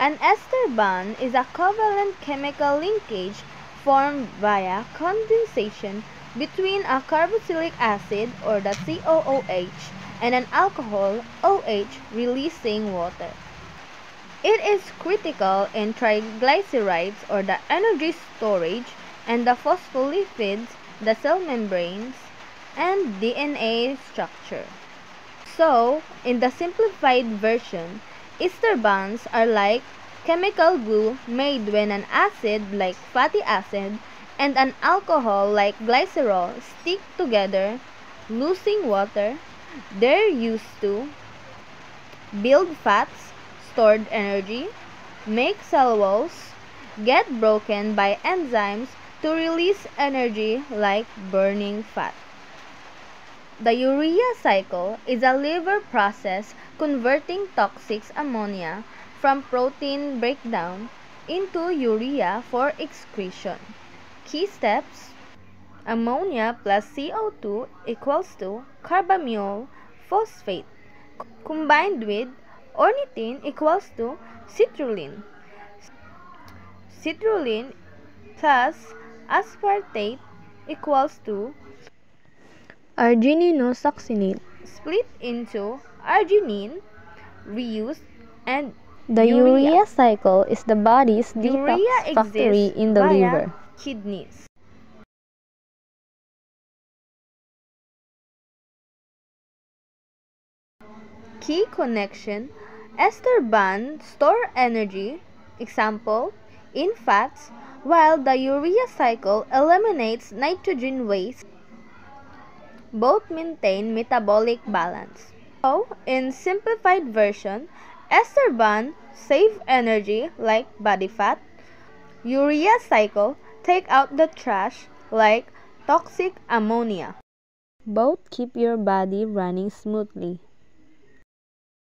An ester bond is a covalent chemical linkage formed via condensation between a carboxylic acid, or the COOH, and an alcohol, OH, releasing water. It is critical in triglycerides, or the energy storage, and the phospholipids, the cell membranes, and DNA structure. So, in the simplified version, ester bonds are like chemical glue made when an acid like fatty acid and an alcohol like glycerol stick together, losing water. They're used to build fats, stored energy, make cell walls, get broken by enzymes to release energy like burning fat. The urea cycle is a liver process converting toxic ammonia from protein breakdown into urea for excretion. Key steps: ammonia plus CO2 equals to carbamyl phosphate combined with ornithine equals to citrulline. Citrulline plus aspartate equals to argininosuccinate, split into arginine, reused, and The urea cycle is the body's Urea detox factory exists in the via liver. kidneys. Key connection: ester bonds store energy, example, in fats, while the urea cycle eliminates nitrogen waste. Both maintain metabolic balance. So, in simplified version, ester bond save energy like body fat. Urea cycle take out the trash like toxic ammonia. Both keep your body running smoothly.